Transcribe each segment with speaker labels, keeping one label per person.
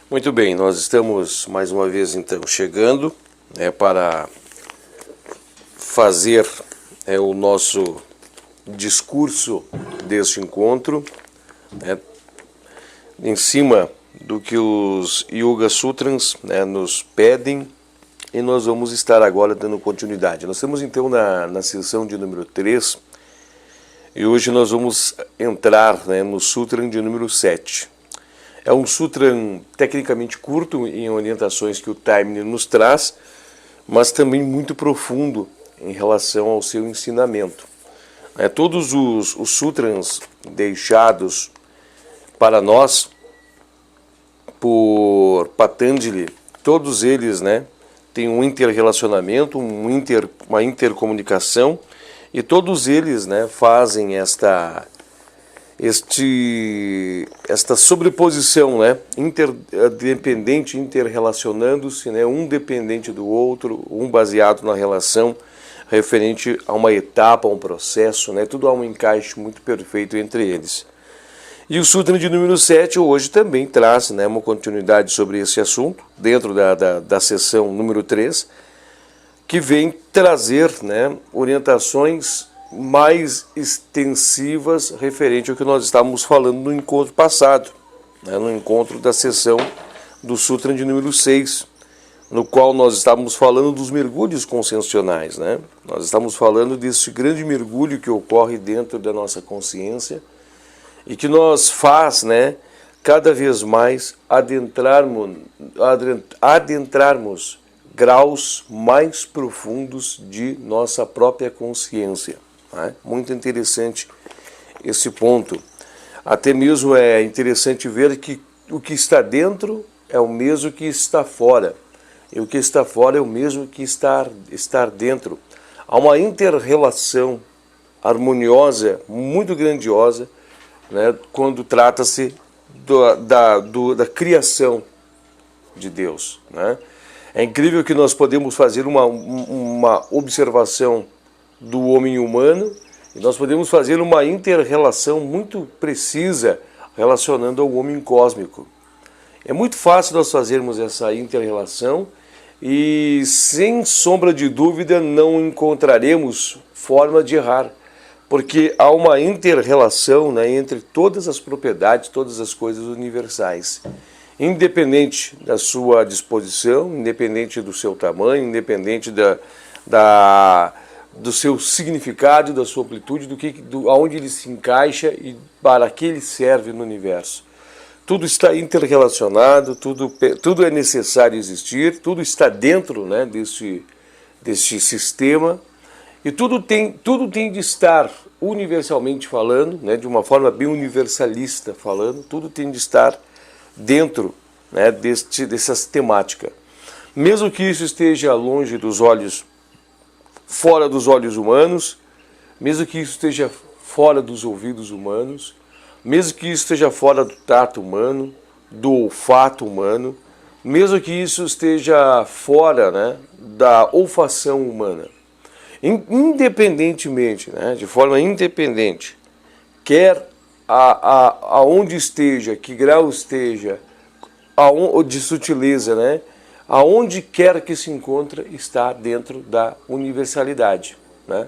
Speaker 1: Muito bem, nós estamos mais uma vez então chegando para fazer o nosso discurso deste encontro, em cima do que os Yoga Sutras nos pedem, e nós vamos estar agora dando continuidade. Nós estamos então na sessão de número 3, e hoje nós vamos entrar no Sutra de número 7. É um sutra tecnicamente curto em orientações que o Taimni nos traz, mas também muito profundo em relação ao seu ensinamento. Todos os sutras deixados para nós por Patanjali, todos eles têm um interrelacionamento, uma intercomunicação, e todos eles fazem esta sobreposição, interdependente, interrelacionando-se, um dependente do outro, um baseado na relação referente a uma etapa, a um processo, tudo há um encaixe muito perfeito entre eles. E o Sutra de número 7 hoje também traz uma continuidade sobre esse assunto, dentro da sessão número 3, que vem trazer orientações mais extensivas referente ao que nós estávamos falando no encontro passado, no encontro da sessão do Sutra de número 6, no qual nós estávamos falando dos mergulhos conscienciais. Nós estamos falando desse grande mergulho que ocorre dentro da nossa consciência e que nos faz cada vez mais adentrarmos graus mais profundos de nossa própria consciência. Muito interessante esse ponto. Até mesmo é interessante ver que o que está dentro é o mesmo que está fora. E o que está fora é o mesmo que estar dentro. Há uma inter-relação harmoniosa, muito grandiosa, quando trata-se da criação de Deus. É incrível que nós podemos fazer uma observação do homem humano, e nós podemos fazer uma inter-relação muito precisa relacionando ao homem cósmico. É muito fácil nós fazermos essa inter-relação e, sem sombra de dúvida, não encontraremos forma de errar, porque há uma inter-relação entre todas as propriedades, todas as coisas universais. Independente da sua disposição, independente do seu tamanho, independente do seu significado, da sua amplitude, aonde ele se encaixa e para que ele serve no universo. Tudo está interrelacionado, tudo é necessário existir, tudo está dentro deste sistema, e tudo tem de estar, universalmente falando, de uma forma bem universalista falando, tudo tem de estar dentro dessa temática. Mesmo que isso esteja longe dos olhos, fora dos olhos humanos, mesmo que isso esteja fora dos ouvidos humanos, mesmo que isso esteja fora do tato humano, do olfato humano, mesmo que isso esteja fora da olfação humana, independentemente, de forma independente, quer aonde esteja, que grau esteja, de sutileza, aonde quer que se encontre, está dentro da universalidade,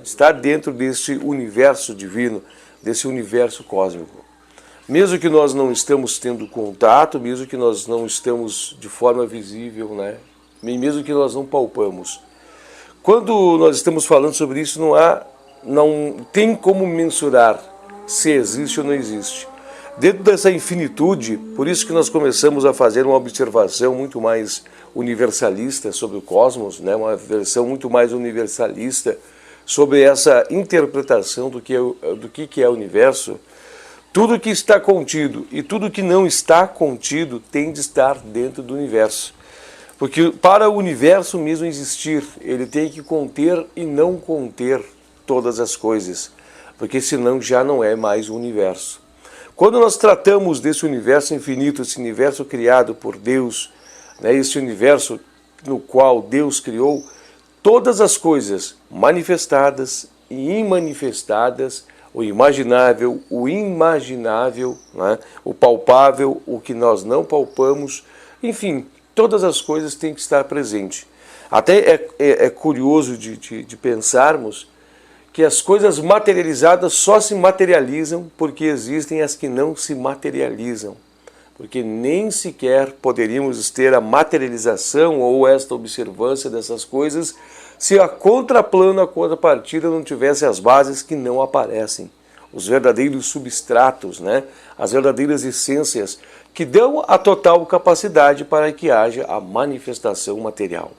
Speaker 1: está dentro desse universo divino, desse universo cósmico. Mesmo que nós não estamos tendo contato, mesmo que nós não estamos de forma visível, mesmo que nós não palpamos. Quando nós estamos falando sobre isso, não tem como mensurar se existe ou não existe. Dentro dessa infinitude, por isso que nós começamos a fazer uma observação muito mais universalista sobre o cosmos, uma versão muito mais universalista sobre essa interpretação do que é o universo. Tudo que está contido e tudo que não está contido tem de estar dentro do universo. Porque para o universo mesmo existir, ele tem que conter e não conter todas as coisas, porque senão já não é mais o universo. Quando nós tratamos desse universo infinito, esse universo criado por Deus, esse universo no qual Deus criou, todas as coisas manifestadas e imanifestadas, o imaginável, o imaginável, o palpável, o que nós não palpamos, enfim, todas as coisas têm que estar presentes. Até é curioso de pensarmos que as coisas materializadas só se materializam porque existem as que não se materializam. Porque nem sequer poderíamos ter a materialização ou esta observância dessas coisas se a contraplano, a contrapartida não tivesse as bases que não aparecem. Os verdadeiros substratos, né? As verdadeiras essências que dão a total capacidade para que haja a manifestação material.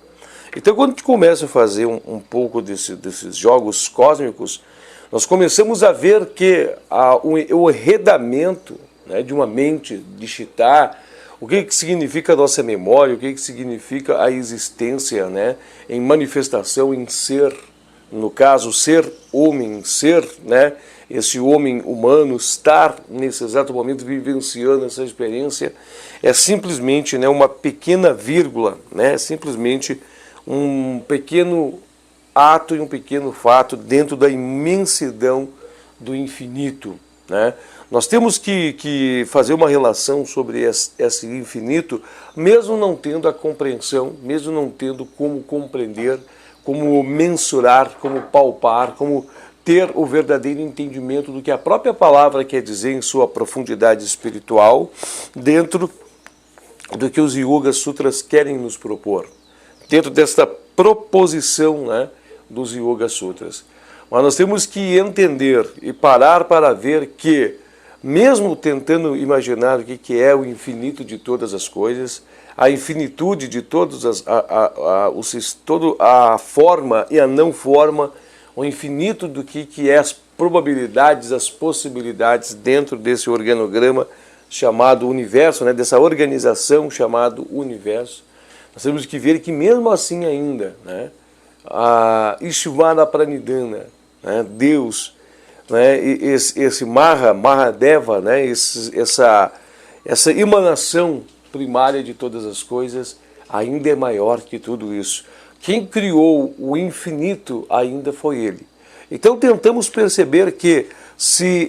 Speaker 1: Então, quando a gente começa a fazer um pouco desses jogos cósmicos, nós começamos a ver que o enredamento, né, de uma mente, de Chitá, o que significa a nossa memória, o que significa a existência, né, em manifestação, em ser, no caso, ser homem, ser, né, esse homem humano, estar nesse exato momento vivenciando essa experiência, é simplesmente, né, uma pequena vírgula, né, simplesmente um pequeno ato e um pequeno fato dentro da imensidão do infinito, né? Nós temos que fazer uma relação sobre esse infinito, mesmo não tendo a compreensão, mesmo não tendo como compreender, como mensurar, como palpar, como ter o verdadeiro entendimento do que a própria palavra quer dizer em sua profundidade espiritual, dentro do que os Yoga Sutras querem nos propor, dentro desta proposição, né, dos Yoga Sutras. Mas nós temos que entender e parar para ver que, mesmo tentando imaginar o que é o infinito de todas as coisas, a infinitude de todas toda a forma e a não forma, o infinito do que é as probabilidades, as possibilidades dentro desse organograma chamado universo, né, dessa organização chamado universo, nós temos que ver que mesmo assim ainda, né, a Ishvara Pranidhana, né, Deus, né, esse Mahadeva, né, essa emanação primária de todas as coisas, ainda é maior que tudo isso. Quem criou o infinito ainda foi Ele. Então tentamos perceber que se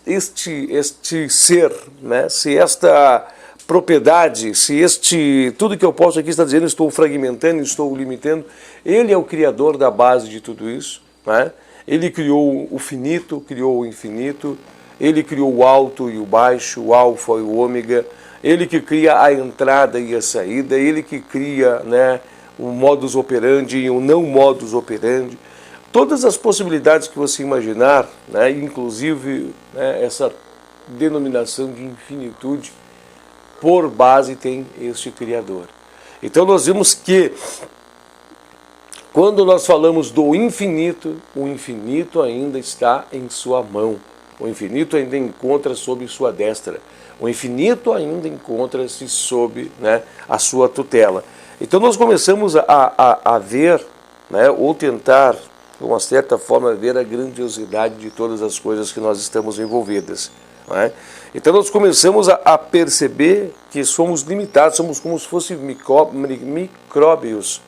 Speaker 1: este ser, né, se esta propriedade, se tudo que eu posso aqui estar dizendo, estou fragmentando, estou limitando, Ele é o criador da base de tudo isso, né? Ele criou o finito, criou o infinito, Ele criou o alto e o baixo, o alfa e o ômega, Ele que cria a entrada e a saída, Ele que cria, né, o modus operandi e o não modus operandi, todas as possibilidades que você imaginar, né, inclusive, né, essa denominação de infinitude, por base tem este Criador. Então nós vimos que, quando nós falamos do infinito, o infinito ainda está em sua mão. O infinito ainda encontra sob sua destra. O infinito ainda encontra-se sob, né, a sua tutela. Então nós começamos a ver, né, ou tentar, de uma certa forma, ver a grandiosidade de todas as coisas que nós estamos envolvidas. Né? Então nós começamos a perceber que somos limitados, somos como se fossem micróbios,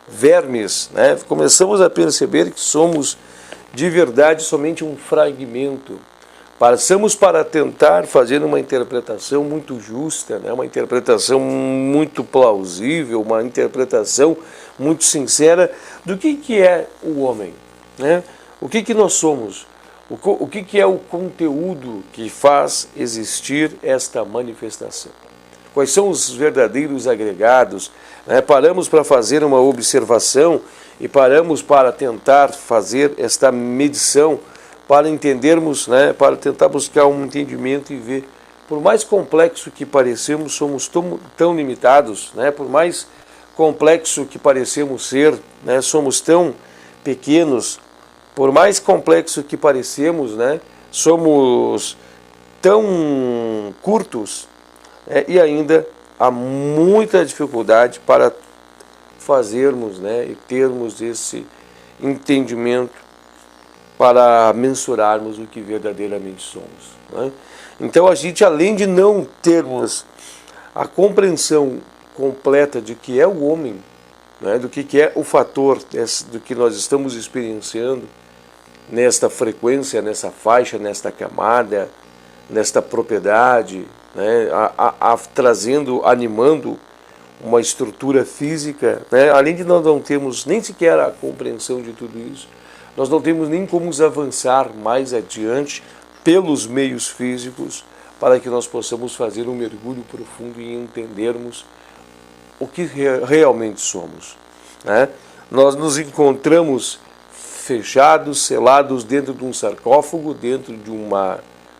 Speaker 1: vermes, né? Começamos a perceber que somos de verdade somente um fragmento. Passamos para tentar fazer uma interpretação muito justa, né? Uma interpretação muito plausível, uma interpretação muito sincera do que é o homem, né? O que nós somos. O que é o conteúdo que faz existir esta manifestação? Quais são os verdadeiros agregados? Né? Paramos para fazer uma observação e paramos para tentar fazer esta medição, para entendermos, né, para tentar buscar um entendimento e ver, por mais complexo que parecemos, somos tão limitados, né? Por mais complexo que parecemos ser, né, somos tão pequenos. Por mais complexo que parecemos, né, somos tão curtos, e ainda há muita dificuldade para fazermos, né, e termos esse entendimento para mensurarmos o que verdadeiramente somos. Né? Então a gente, além de não termos a compreensão completa de que é o homem, né, do que é o fator do que nós estamos experienciando, nesta frequência, nessa faixa, nesta camada, nesta propriedade, né, trazendo, animando uma estrutura física, né? Além de nós não termos nem sequer a compreensão de tudo isso, nós não temos nem como nos avançar mais adiante pelos meios físicos para que nós possamos fazer um mergulho profundo e entendermos o que realmente somos, né? Nós nos encontramos fechados, selados dentro de um sarcófago, dentro de uma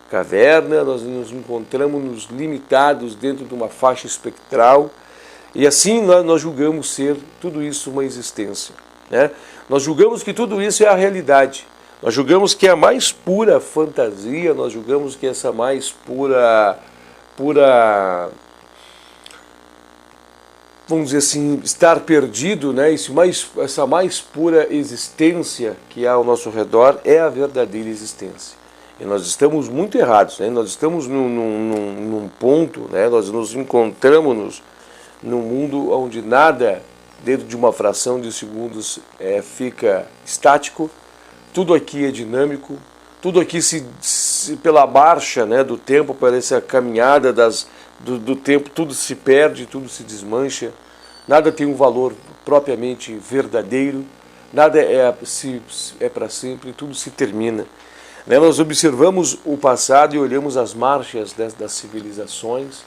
Speaker 1: caverna, nós nos encontramos limitados dentro de uma faixa espectral, e assim nós julgamos ser tudo isso uma existência, né? Nós julgamos que tudo isso é a realidade, nós julgamos que é a mais pura fantasia, nós julgamos que essa mais pura, vamos dizer assim, estar perdido, né? Essa mais pura existência que há ao nosso redor é a verdadeira existência. E nós estamos muito errados, né? Nós estamos num ponto, né? Nós nos encontramos num mundo onde nada, dentro de uma fração de segundos, fica estático, tudo aqui é dinâmico, tudo aqui pela marcha, né, do tempo, por essa caminhada do tempo, tudo se perde, tudo se desmancha, nada tem um valor propriamente verdadeiro, nada é para sempre, tudo se termina. Né? Nós observamos o passado e olhamos as marchas das civilizações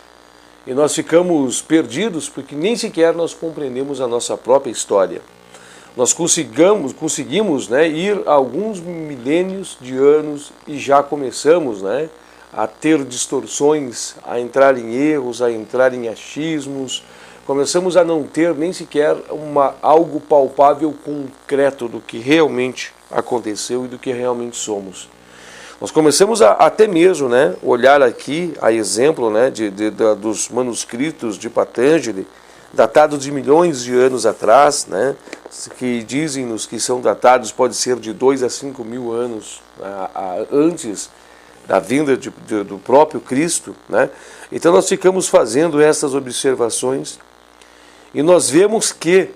Speaker 1: e nós ficamos perdidos porque nem sequer nós compreendemos a nossa própria história. Nós conseguimos, né, ir a alguns milênios de anos e já começamos, né, a ter distorções, a entrar em erros, a entrar em achismos. Começamos a não ter nem sequer algo palpável, concreto do que realmente aconteceu e do que realmente somos. Nós começamos até mesmo, né, olhar aqui a exemplo, né, dos manuscritos de Patanjali, datados de milhões de anos atrás, né, que dizem-nos que são datados, pode ser de 2 a 5 mil anos antes da vinda do próprio Cristo, né? Então nós ficamos fazendo essas observações e nós vemos que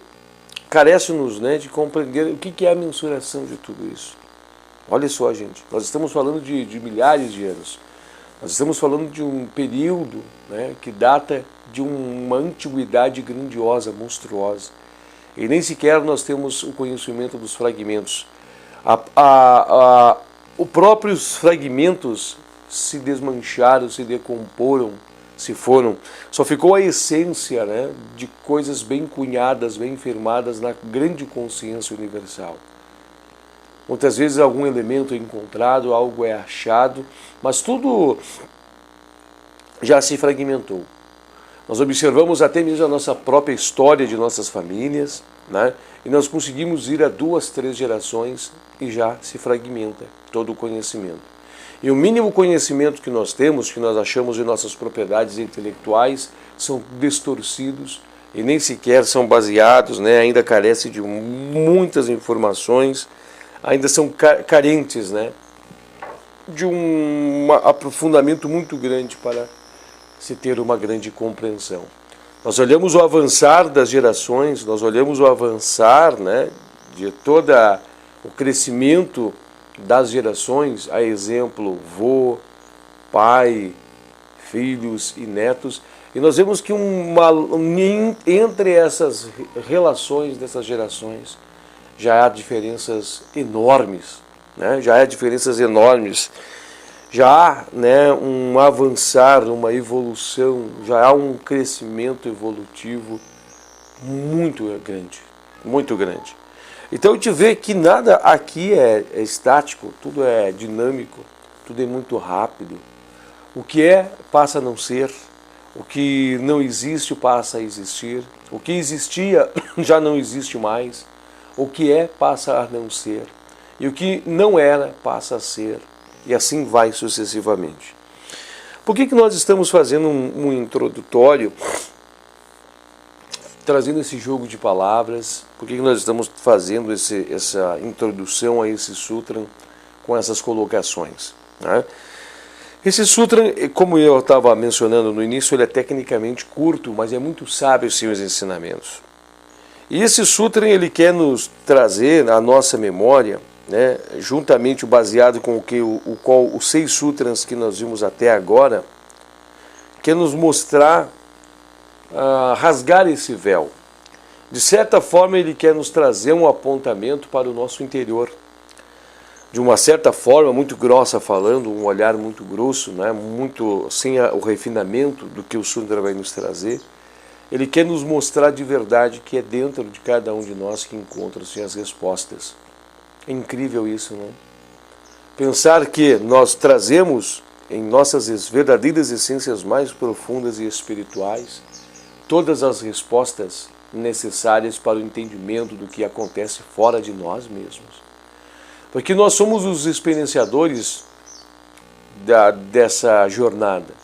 Speaker 1: carece-nos, né, de compreender o que é a mensuração de tudo isso. Olha só, gente, nós estamos falando de milhares de anos. Nós estamos falando de um período, né, que data de uma antiguidade grandiosa, monstruosa. E nem sequer nós temos o conhecimento dos fragmentos. Os próprios fragmentos se desmancharam, se decomporam, se foram. Só ficou a essência, né, de coisas bem cunhadas, bem firmadas na grande consciência universal. Muitas vezes algum elemento é encontrado, algo é achado, mas tudo já se fragmentou. Nós observamos até mesmo a nossa própria história de nossas famílias, né? E nós conseguimos ir a 2, 3 gerações e já se fragmenta todo o conhecimento. E o mínimo conhecimento que nós temos, que nós achamos de nossas propriedades intelectuais, são distorcidos e nem sequer são baseados, né? Ainda carecem de muitas informações, ainda são carentes, né, de um aprofundamento muito grande para se ter uma grande compreensão. Nós olhamos o avançar das gerações, nós olhamos o avançar, né, de todo o crescimento das gerações, a exemplo, vô, pai, filhos e netos, e nós vemos que entre essas relações dessas gerações, já há diferenças enormes, né? Já há diferenças enormes, já há, né, um avançar, uma evolução, já há um crescimento evolutivo muito grande, muito grande. Então a gente vê que nada aqui é estático, tudo é dinâmico, tudo é muito rápido. O que é passa a não ser, o que não existe passa a existir, o que existia já não existe mais. O que é passa a não ser, e o que não era passa a ser, e assim vai sucessivamente. Por que nós estamos fazendo um introdutório, trazendo esse jogo de palavras? Por que nós estamos fazendo essa introdução a esse sutra com essas colocações, né? Esse sutra, como eu estava mencionando no início, ele é tecnicamente curto, mas é muito sábio em seus ensinamentos. E esse sutra ele quer nos trazer à nossa memória, né, juntamente baseado com os 6 sutras que nós vimos até agora, quer nos mostrar rasgar esse véu. De certa forma, ele quer nos trazer um apontamento para o nosso interior. De uma certa forma, muito grossa falando, um olhar muito grosso, né? Muito sem o refinamento do que o Sundara vai nos trazer. Ele quer nos mostrar de verdade que é dentro de cada um de nós que encontram-se as respostas. É incrível isso, né? Pensar que nós trazemos em nossas verdadeiras essências mais profundas e espirituais todas as respostas necessárias para o entendimento do que acontece fora de nós mesmos. Porque nós somos os experienciadores dessa jornada.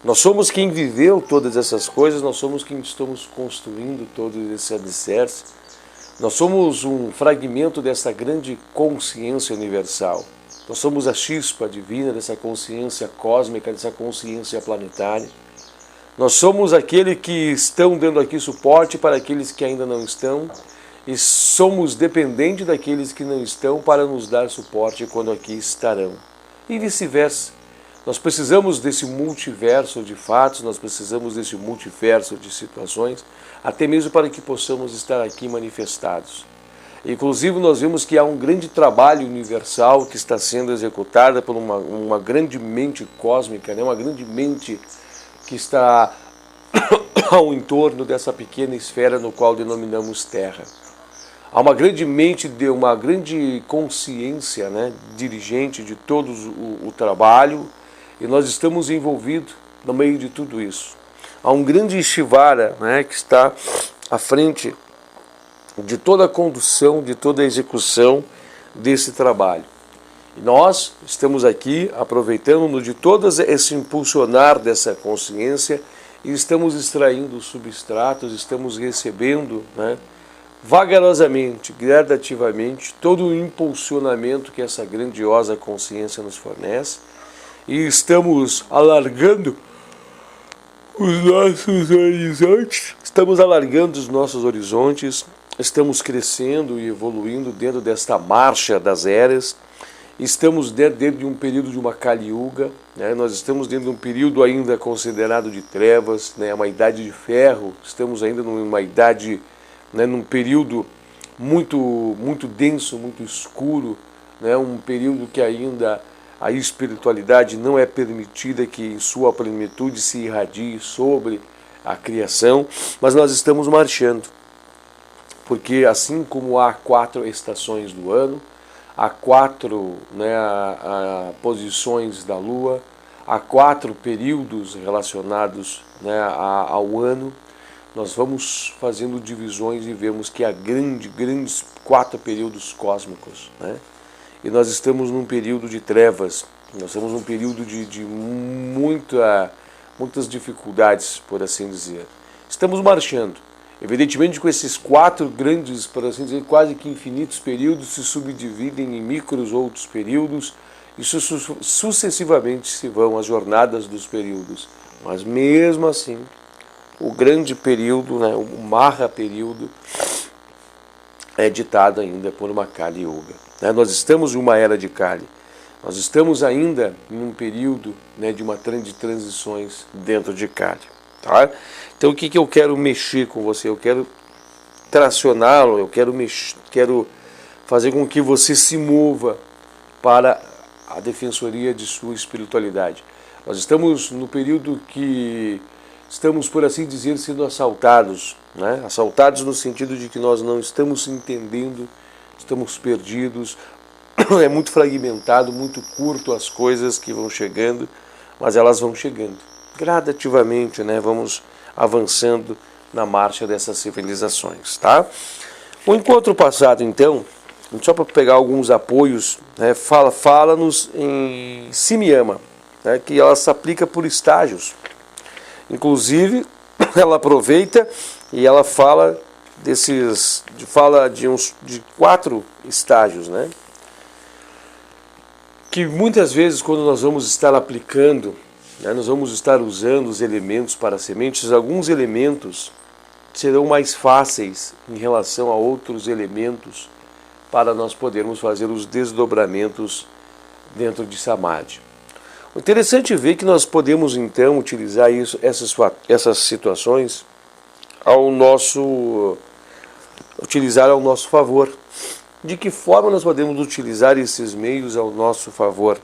Speaker 1: Nós somos quem viveu todas essas coisas, nós somos quem estamos construindo todo esse alicerce. Nós somos um fragmento dessa grande consciência universal. Nós somos a chispa divina dessa consciência cósmica, dessa consciência planetária. Nós somos aqueles que estão dando aqui suporte para aqueles que ainda não estão, e somos dependentes daqueles que não estão para nos dar suporte quando aqui estarão. E vice-versa. Nós precisamos desse multiverso de fatos, nós precisamos desse multiverso de situações, até mesmo para que possamos estar aqui manifestados. Inclusive, nós vemos que há um grande trabalho universal que está sendo executado por uma grande mente cósmica, né? Uma grande mente que está ao entorno dessa pequena esfera no qual denominamos Terra. Há uma grande mente, uma grande consciência, né, dirigente de todo o trabalho, e nós estamos envolvidos no meio de tudo isso. Há um grande Shivara, né, que está à frente de toda a condução, de toda a execução desse trabalho. E nós estamos aqui aproveitando de todo esse impulsionar dessa consciência e estamos extraindo os substratos, estamos recebendo, né, vagarosamente, gradativamente, todo o impulsionamento que essa grandiosa consciência nos fornece, e estamos alargando os nossos horizontes, estamos crescendo e evoluindo dentro desta marcha das eras, estamos dentro de um período de uma Kali Yuga, né? Nós estamos dentro de um período ainda considerado de trevas, né? Uma idade de ferro, estamos ainda numa idade, né, num período muito denso, muito escuro, né, um período que ainda a espiritualidade não é permitida que em sua plenitude se irradie sobre a criação, mas nós estamos marchando, porque assim como há 4 estações do ano, há 4, né, posições da Lua, há 4 períodos relacionados, né, ao ano, nós vamos fazendo divisões e vemos que há grandes 4 períodos cósmicos, né? E nós estamos num período de trevas, nós estamos num período de muitas dificuldades, por assim dizer. Estamos marchando. Evidentemente, com esses 4 grandes, por assim dizer, quase que infinitos períodos, se subdividem em micros outros períodos, e sucessivamente se vão as jornadas dos períodos. Mas mesmo assim, o grande período, né, o Maha período, é ditado ainda por uma Kali Yuga. Né? Nós estamos em uma era de Kali. Nós estamos ainda em um período, né, de transições dentro de Kali. Tá? Então o que eu quero mexer com você? Eu quero tracioná-lo, eu quero fazer com que você se mova para a defensoria de sua espiritualidade. Nós estamos no período que estamos, por assim dizer, sendo assaltados, né? Assaltados no sentido de que nós não estamos entendendo, estamos perdidos, é muito fragmentado, muito curto as coisas que vão chegando, mas elas vão chegando. Gradativamente, né? Vamos avançando na marcha dessas civilizações, tá? O encontro passado, então, só para pegar alguns apoios, né? Fala-nos em Simyama, né? Que ela se aplica por estágios. Inclusive, ela aproveita e ela fala de 4 estágios, né? Que muitas vezes, quando nós vamos estar aplicando, né, nós vamos estar usando os elementos para sementes, alguns elementos serão mais fáceis em relação a outros elementos para nós podermos fazer os desdobramentos dentro de Samadhi. O interessante é ver que nós podemos então utilizar essas situações ao nosso favor. De que forma nós podemos utilizar esses meios ao nosso favor?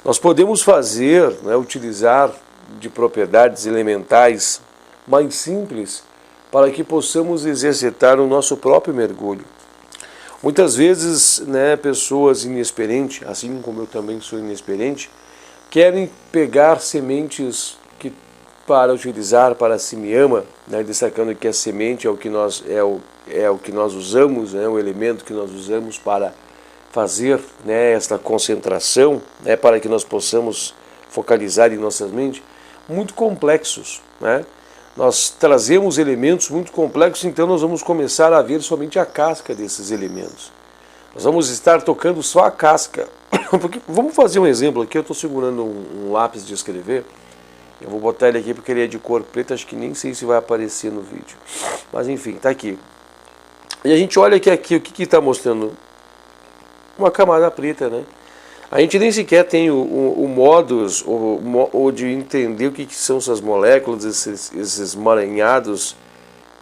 Speaker 1: Nós podemos fazer, né, utilizar de propriedades elementais mais simples para que possamos exercitar o nosso próprio mergulho. Muitas vezes, né, pessoas inexperientes, assim como eu também sou inexperiente, querem pegar sementes para utilizar para a simiama, né, destacando que a semente é o que nós usamos, né, o elemento que nós usamos para fazer, né, esta concentração, né, para que nós possamos focalizar em nossas mentes, muito complexos, né? Nós trazemos elementos muito complexos, então nós vamos começar a ver somente a casca desses elementos. Nós vamos estar tocando só a casca. Porque, vamos fazer um exemplo aqui, eu estou segurando um lápis de escrever, eu vou botar ele aqui porque ele é de cor preta, acho que nem sei se vai aparecer no vídeo. Mas enfim, está aqui. E a gente olha aqui o que está mostrando? Uma camada preta, né? A gente nem sequer tem o modus ou de entender o que são essas moléculas, esses emaranhados,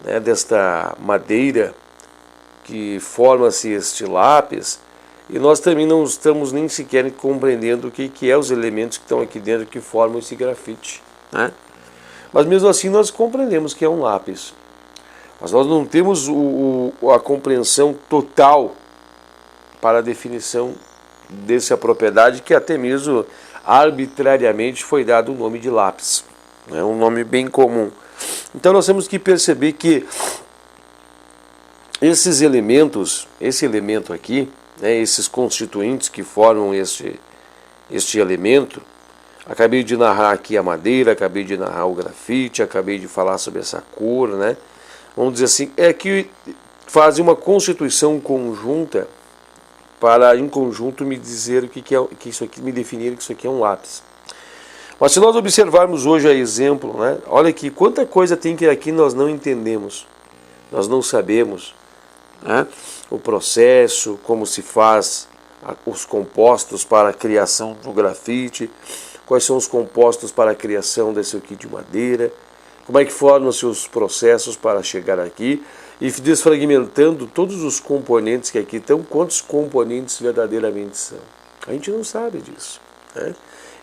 Speaker 1: né, desta madeira que forma-se este lápis, e nós também não estamos nem sequer compreendendo o que é os elementos que estão aqui dentro que formam esse grafite, né? Mas mesmo assim nós compreendemos que é um lápis. Mas nós não temos a compreensão total para a definição dessa propriedade, que até mesmo arbitrariamente foi dado o nome de lápis. É um nome bem comum. Então nós temos que perceber que esses elementos, esse elemento aqui, né, esses constituintes que formam este elemento, acabei de narrar aqui a madeira, acabei de narrar o grafite, acabei de falar sobre essa cor, né? Vamos dizer assim, é que fazem uma constituição conjunta para em conjunto me dizer que isso aqui, me definir que isso aqui é um lápis. Mas se nós observarmos hoje a exemplo, né, olha aqui, quanta coisa tem que aqui nós não entendemos, nós não sabemos, né, o processo, como se faz os compostos para a criação do grafite, quais são os compostos para a criação desse aqui de madeira, como é que formam-se os processos para chegar aqui, e desfragmentando todos os componentes que aqui estão, quantos componentes verdadeiramente são. A gente não sabe disso, né?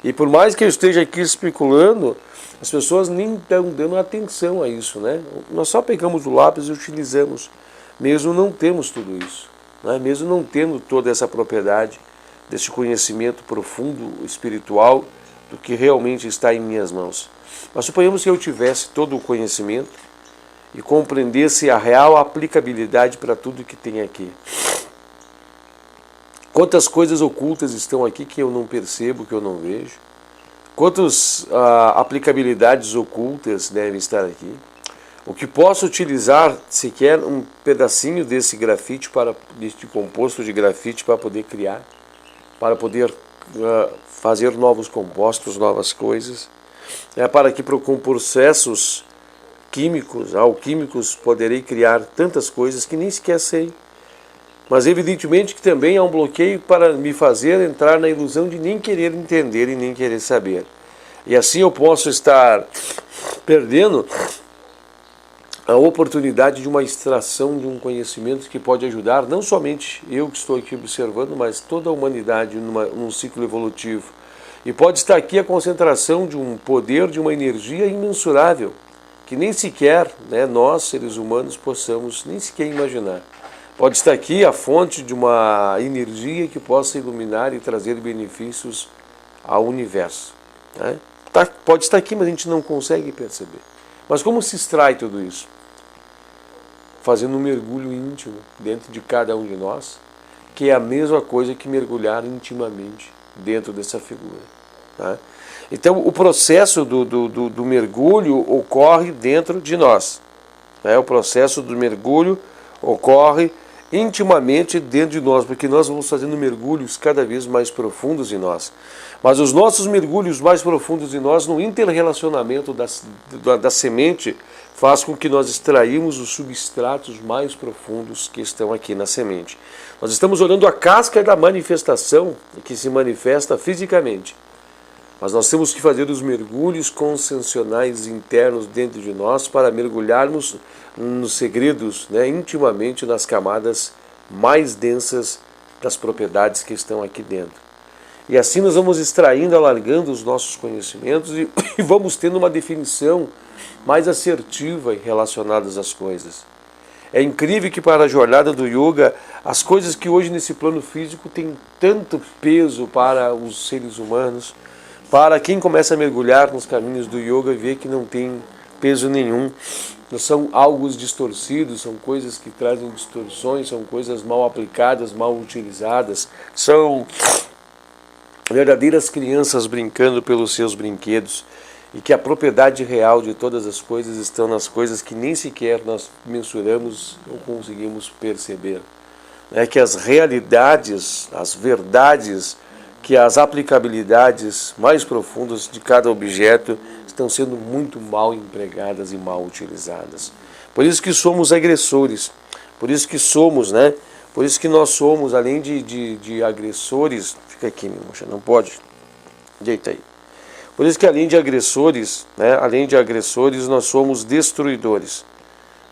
Speaker 1: E por mais que eu esteja aqui especulando, as pessoas nem estão dando atenção a isso, né? Nós só pegamos o lápis e utilizamos, mesmo não temos tudo isso, né? Mesmo não tendo toda essa propriedade, desse conhecimento profundo, espiritual, do que realmente está em minhas mãos. Mas suponhamos que eu tivesse todo o conhecimento e compreendesse a real aplicabilidade para tudo que tem aqui. Quantas coisas ocultas estão aqui que eu não percebo, que eu não vejo? Quantas aplicabilidades ocultas devem estar aqui? O que posso utilizar sequer um pedacinho desse grafite, deste composto de grafite, para poder criar, para poder fazer novos compostos, novas coisas, para que com processos químicos, alquímicos, poderei criar tantas coisas que nem sequer sei. Mas evidentemente que também há um bloqueio para me fazer entrar na ilusão de nem querer entender e nem querer saber. E assim eu posso estar perdendo a oportunidade de uma extração de um conhecimento que pode ajudar não somente eu que estou aqui observando, mas toda a humanidade num ciclo evolutivo. E pode estar aqui a concentração de um poder, de uma energia imensurável, que nem sequer, né, nós, seres humanos, possamos nem sequer imaginar. Pode estar aqui a fonte de uma energia que possa iluminar e trazer benefícios ao universo, né? Pode estar aqui, mas a gente não consegue perceber. Mas como se extrai tudo isso? Fazendo um mergulho íntimo dentro de cada um de nós, que é a mesma coisa que mergulhar intimamente dentro dessa figura, tá? Então, o processo do mergulho ocorre dentro de nós, né? O processo do mergulho ocorre intimamente dentro de nós, porque nós vamos fazendo mergulhos cada vez mais profundos em nós. Mas os nossos mergulhos mais profundos em nós, no interrelacionamento da semente, faz com que nós extraímos os substratos mais profundos que estão aqui na semente. Nós estamos olhando a casca da manifestação que se manifesta fisicamente. Mas nós temos que fazer os mergulhos conscienciais internos dentro de nós para mergulharmos nos segredos, né, intimamente nas camadas mais densas das propriedades que estão aqui dentro. E assim nós vamos extraindo, alargando os nossos conhecimentos e vamos tendo uma definição mais assertiva relacionadas às coisas. É incrível que para a jornada do yoga, as coisas que hoje nesse plano físico têm tanto peso para os seres humanos, para quem começa a mergulhar nos caminhos do yoga e vê que não tem peso nenhum, são algo distorcidos, são coisas que trazem distorções, são coisas mal aplicadas, mal utilizadas, são verdadeiras crianças brincando pelos seus brinquedos, e que a propriedade real de todas as coisas estão nas coisas que nem sequer nós mensuramos ou conseguimos perceber. É que as realidades, as verdades, que as aplicabilidades mais profundas de cada objeto estão sendo muito mal empregadas e mal utilizadas. Por isso que somos agressores, por isso que somos, né? Por isso que nós somos, além de agressores, fica aqui, meu mocha, não pode, deita aí. Por isso que além de agressores, né, nós somos destruidores.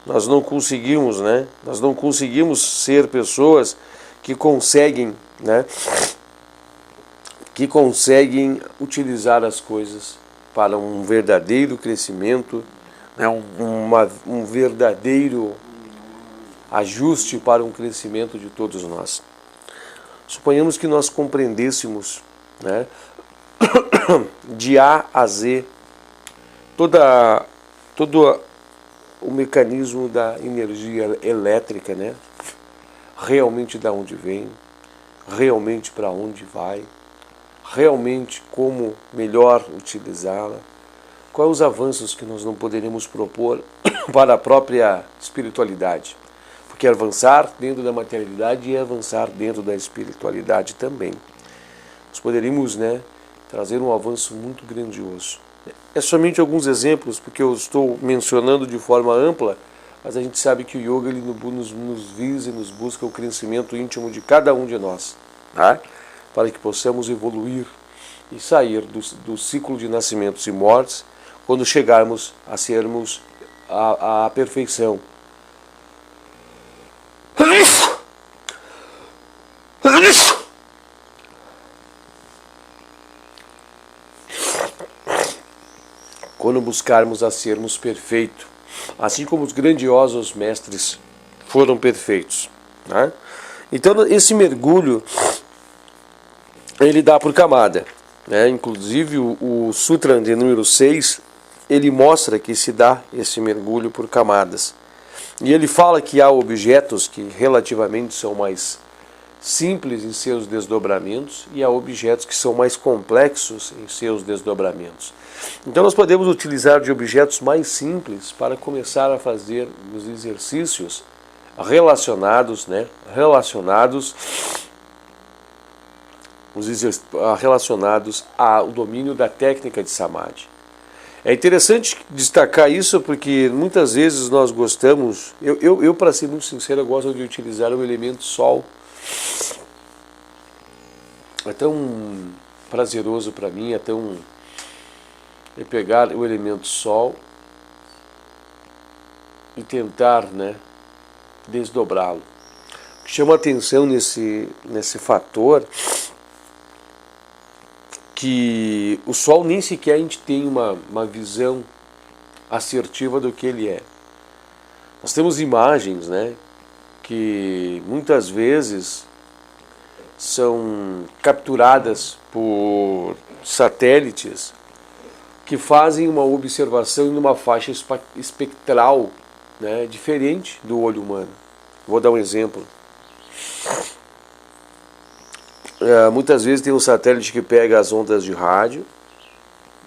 Speaker 1: Nós não conseguimos, né? Nós não conseguimos ser pessoas que conseguem, né? Que conseguem utilizar as coisas para um verdadeiro crescimento, né, um verdadeiro ajuste para um crescimento de todos nós. Suponhamos que nós compreendêssemos, né, de A a Z todo o mecanismo da energia elétrica, né? Realmente de onde vem, realmente para onde vai, realmente como melhor utilizá-la, quais os avanços que nós não poderíamos propor para a própria espiritualidade. Porque avançar dentro da materialidade é avançar dentro da espiritualidade também. Nós poderíamos, né, trazer um avanço muito grandioso. É somente alguns exemplos, porque eu estou mencionando de forma ampla, mas a gente sabe que o yoga ele nos visa e nos busca o crescimento íntimo de cada um de nós, tá? Para que possamos evoluir e sair do ciclo de nascimentos e mortes quando chegarmos a sermos a perfeição. Quando buscarmos a sermos perfeitos, assim como os grandiosos mestres foram perfeitos, né? Então esse mergulho ele dá por camada, né? Inclusive o Sutra de número 6, ele mostra que se dá esse mergulho por camadas. E ele fala que há objetos que relativamente são mais simples em seus desdobramentos e há objetos que são mais complexos em seus desdobramentos. Então nós podemos utilizar de objetos mais simples para começar a fazer os exercícios relacionados, né, relacionados ao domínio da técnica de Samadhi. É interessante destacar isso porque muitas vezes nós gostamos, eu para ser muito sincero, eu gosto de utilizar o elemento Sol. É tão prazeroso para mim, é pegar o elemento Sol e tentar, né, desdobrá-lo. O que chama atenção nesse fator que o Sol nem sequer a gente tem uma visão assertiva do que ele é. Nós temos imagens, né, que muitas vezes são capturadas por satélites que fazem uma observação em uma faixa espectral, né, diferente do olho humano. Vou dar um exemplo. Muitas vezes tem um satélite que pega as ondas de rádio,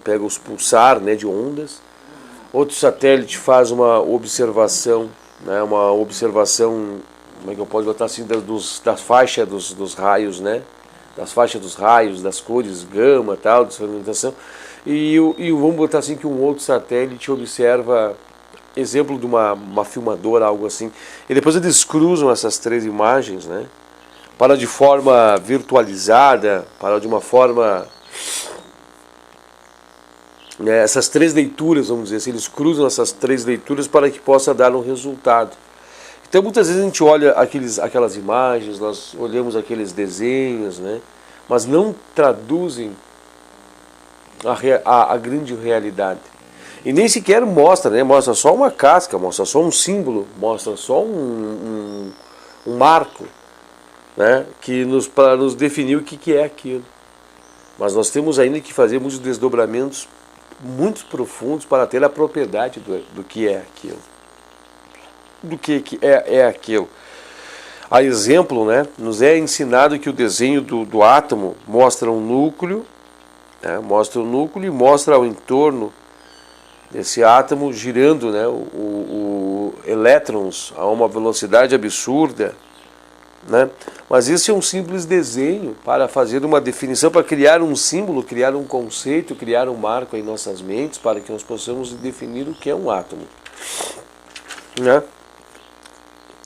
Speaker 1: pega os pulsar, né, de ondas. Outro satélite faz uma observação, né, como é que eu posso botar assim, da faixa dos raios, né, das faixas dos raios, das cores gama, tal, de fragmentação. E vamos botar assim que um outro satélite observa, exemplo de uma filmadora, algo assim. E depois eles cruzam essas três imagens, né, para de forma virtualizada, para de uma forma né, essas três leituras, vamos dizer assim, eles cruzam essas três leituras para que possa dar um resultado. Então muitas vezes a gente olha aquelas imagens, nós olhamos aqueles desenhos, né, mas não traduzem a grande realidade. E nem sequer mostra, né, mostra só uma casca, mostra só um símbolo, mostra só um marco, né, para nos definir o que é aquilo. Mas nós temos ainda que fazer muitos desdobramentos muito profundos para ter a propriedade do que é aquilo. Do que é aquilo. A exemplo, né, nos é ensinado que o desenho do átomo mostra um núcleo, né, mostra o núcleo e mostra ao entorno desse átomo girando, né, o elétrons a uma velocidade absurda, né? Mas isso é um simples desenho para fazer uma definição, para criar um símbolo, criar um conceito, criar um marco em nossas mentes, para que nós possamos definir o que é um átomo, né?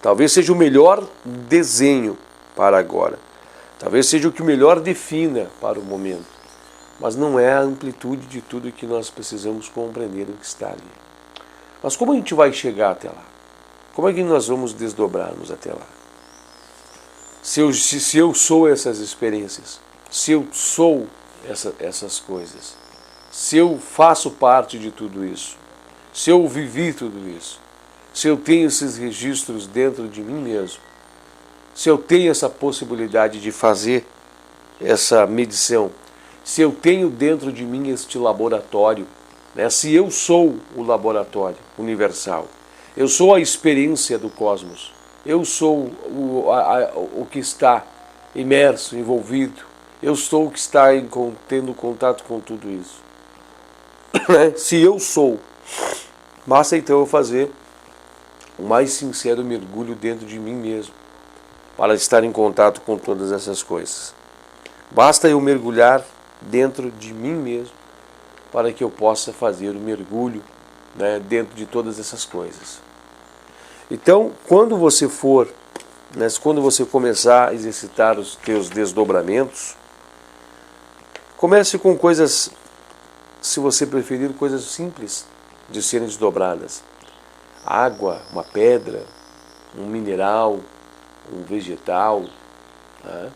Speaker 1: Talvez seja o melhor desenho para agora, talvez seja o que melhor defina para o momento, mas não é a amplitude de tudo que nós precisamos compreender o que está ali. Mas como a gente vai chegar até lá? Como é que nós vamos desdobrar-nos até lá? Se eu sou essas experiências, se eu sou essas coisas, se eu faço parte de tudo isso, se eu vivi tudo isso, se eu tenho esses registros dentro de mim mesmo, se eu tenho essa possibilidade de fazer essa medição, se eu tenho dentro de mim este laboratório, né, se eu sou o laboratório universal, eu sou a experiência do cosmos, eu sou o que está imerso, envolvido, eu sou o que está tendo contato com tudo isso. Se eu sou, basta então eu fazer o mais sincero mergulho dentro de mim mesmo, para estar em contato com todas essas coisas. Basta eu mergulhar dentro de mim mesmo, para que eu possa fazer o mergulho, né, dentro de todas essas coisas. Então, quando você for, né, quando você começar a exercitar os teus desdobramentos, comece com coisas, se você preferir, coisas simples de serem desdobradas. Água, uma pedra, um mineral, um vegetal. Né?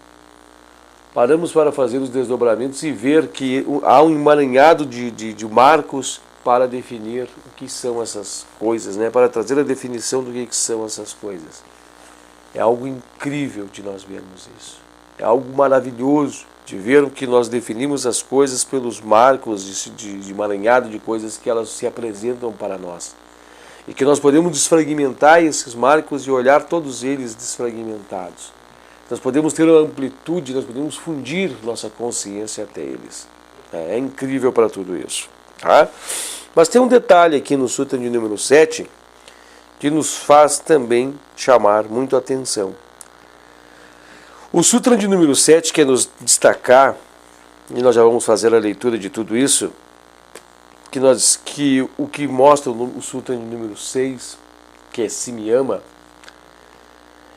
Speaker 1: Paramos para fazer os desdobramentos e ver que há um emaranhado de marcos para definir o que são essas coisas, né? Para trazer a definição do que são essas coisas. É algo incrível de nós vermos isso. É algo maravilhoso de ver que nós definimos as coisas pelos marcos de emaranhado de coisas que elas se apresentam para nós. E que nós podemos desfragmentar esses marcos e olhar todos eles desfragmentados. Nós podemos ter uma amplitude, nós podemos fundir nossa consciência até eles. É incrível para tudo isso. Tá? Mas tem um detalhe aqui no Sutra de número 7 que nos faz também chamar muito a atenção. O Sutra de número 7 quer nos destacar, e nós já vamos fazer a leitura de tudo isso, que o que mostra o Sutra de número 6, que é Simyama,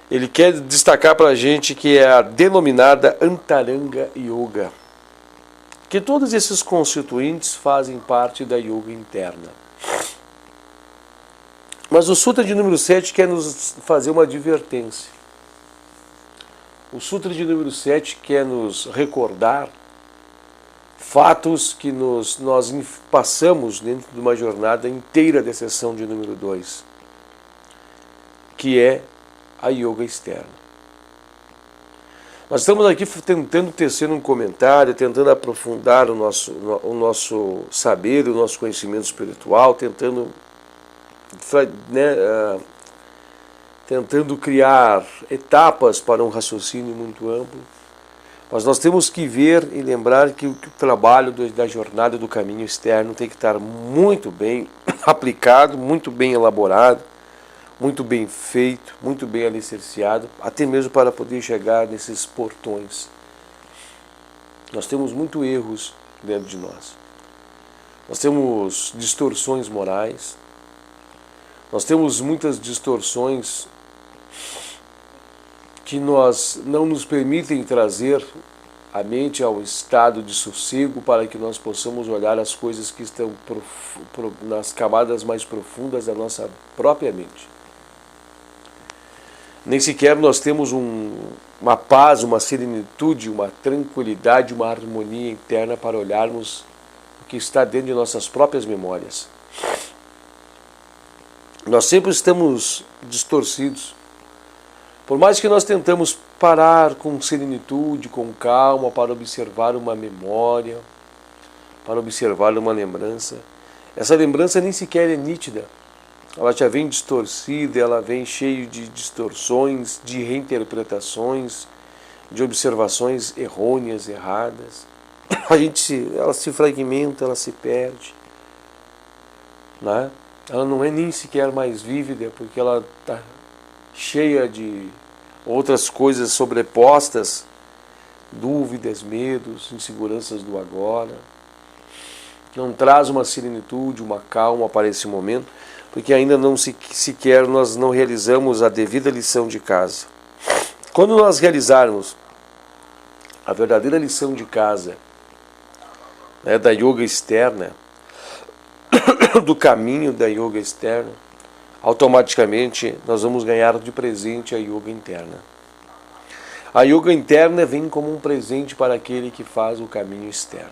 Speaker 1: ele quer destacar para a gente que é a denominada Antaranga Yoga. Que todos esses constituintes fazem parte da yoga interna. Mas o Sutra de número 7 quer nos fazer uma advertência. O Sutra de número 7 quer nos recordar fatos que nós passamos dentro de uma jornada inteira da sessão de número 2, que é a yoga externa. Nós estamos aqui tentando tecer um comentário, tentando aprofundar o nosso saber, o nosso conhecimento espiritual, tentando criar etapas para um raciocínio muito amplo. Mas nós temos que ver e lembrar que o trabalho da jornada do caminho externo tem que estar muito bem aplicado, muito bem elaborado, muito bem feito, muito bem alicerciado, até mesmo para poder chegar nesses portões. Nós temos muitos erros dentro de nós. Nós temos distorções morais. Nós temos muitas distorções que não nos permitem trazer a mente ao estado de sossego para que nós possamos olhar as coisas que estão nas camadas mais profundas da nossa própria mente. Nem sequer nós temos uma paz, uma serenitude, uma tranquilidade, uma harmonia interna para olharmos o que está dentro de nossas próprias memórias. Nós sempre estamos distorcidos. Por mais que nós tentamos parar com serenitude, com calma, para observar uma memória, para observar uma lembrança, essa lembrança nem sequer é nítida. Ela já vem distorcida, ela vem cheia de distorções, de reinterpretações, de observações errôneas, erradas. Ela se fragmenta, ela se perde, né? Ela não é nem sequer mais vívida, porque ela está cheia de outras coisas sobrepostas, dúvidas, medos, inseguranças do agora. Não traz uma serenitude, uma calma para esse momento, porque ainda não sequer nós não realizamos a devida lição de casa. Quando nós realizarmos a verdadeira lição de casa, né, da yoga externa, do caminho da yoga externa, automaticamente nós vamos ganhar de presente a yoga interna. A yoga interna vem como um presente para aquele que faz o caminho externo,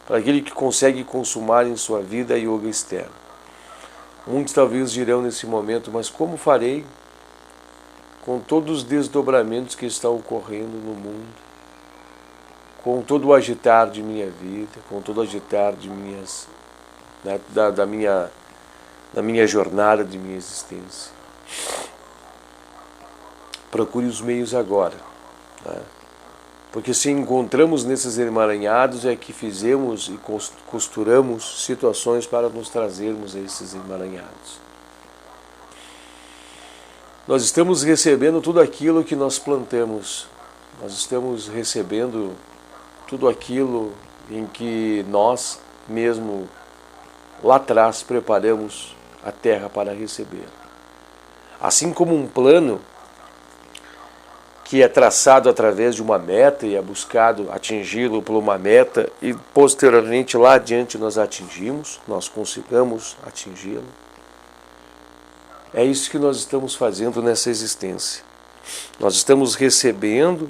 Speaker 1: para aquele que consegue consumar em sua vida a yoga externa. Muitos talvez dirão nesse momento, mas como farei com todos os desdobramentos que estão ocorrendo no mundo, com todo o agitar de minha vida, com todo o agitar de da minha jornada, de minha existência? Procure os meios agora, né? Porque se encontramos nesses emaranhados é que fizemos e costuramos situações para nos trazermos a esses emaranhados. Nós estamos recebendo tudo aquilo que nós plantamos. Nós estamos recebendo tudo aquilo em que nós mesmo lá atrás preparamos a terra para receber. Assim como um plano que é traçado através de uma meta e é buscado atingi-lo por uma meta e posteriormente lá adiante nós atingimos, nós consigamos atingi-lo. É isso que nós estamos fazendo nessa existência. Nós estamos recebendo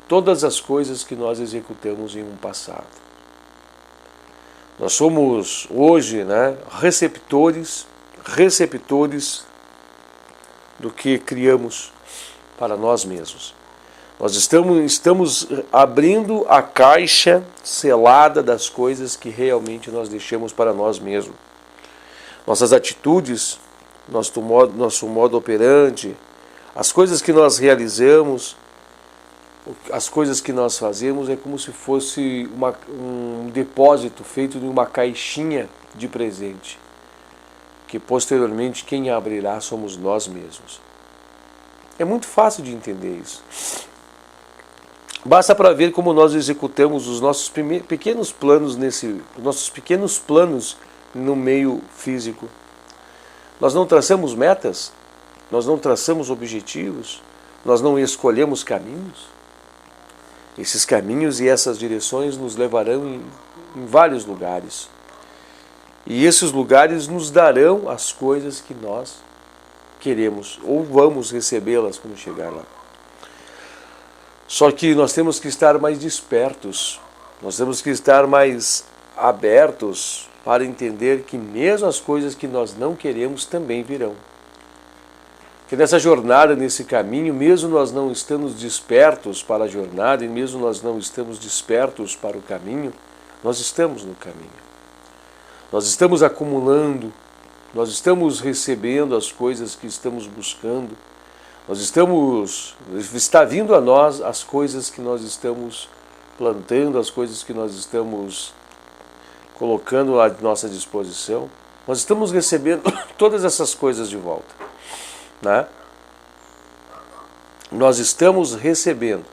Speaker 1: todas as coisas que nós executamos em um passado. Nós somos hoje, né, receptores do que criamos para nós mesmos. Nós estamos abrindo a caixa selada das coisas que realmente nós deixamos para nós mesmos. Nossas atitudes, nosso modo operante, as coisas que nós realizamos, as coisas que nós fazemos é como se fosse um depósito feito em uma caixinha de presente, que posteriormente quem abrirá somos nós mesmos. É muito fácil de entender isso. Basta para ver como nós executamos os nossos pequenos planos no meio físico. Nós não traçamos metas, nós não traçamos objetivos, nós não escolhemos caminhos. Esses caminhos e essas direções nos levarão em vários lugares. E esses lugares nos darão as coisas que nós queremos ou vamos recebê-las quando chegar lá. Só que nós temos que estar mais despertos, nós temos que estar mais abertos para entender que mesmo as coisas que nós não queremos também virão. Que nessa jornada, nesse caminho, mesmo nós não estamos despertos para a jornada e mesmo nós não estamos despertos para o caminho, nós estamos no caminho. Nós estamos acumulando, nós estamos recebendo as coisas que estamos buscando, está vindo a nós as coisas que nós estamos plantando, as coisas que nós estamos colocando à nossa disposição. Nós estamos recebendo todas essas coisas de volta, né? Nós estamos recebendo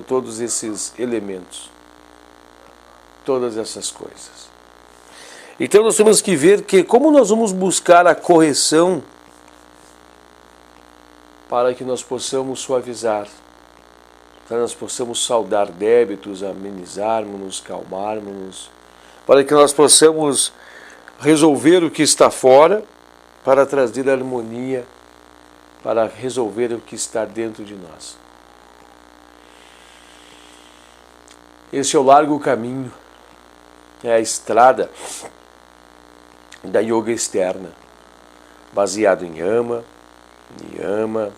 Speaker 1: todos esses elementos, todas essas coisas. Então nós temos que ver que como nós vamos buscar a correção para que nós possamos suavizar para nós possamos saldar débitos, amenizarmos-nos, calmarmos-nos, para que nós possamos resolver o que está fora, para trazer harmonia, para resolver o que está dentro de nós. Esse é o largo caminho, é a estrada da yoga externa, baseado em yama, niyama,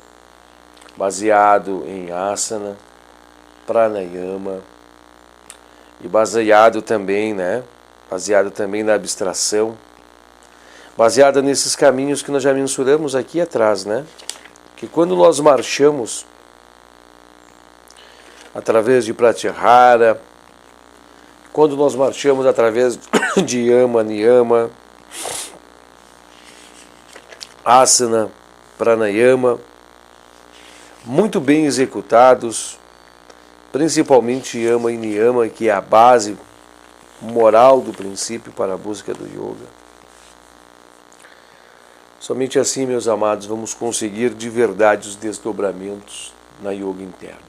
Speaker 1: baseado em asana, pranayama e baseado também na abstração, baseada nesses caminhos que nós já mensuramos aqui atrás, que quando nós marchamos através de pratyahara, quando nós marchamos através de yama, niyama, asana, pranayama, muito bem executados, principalmente yama e niyama, que é a base moral do princípio para a busca do yoga. Somente assim, meus amados, vamos conseguir de verdade os desdobramentos na yoga interna.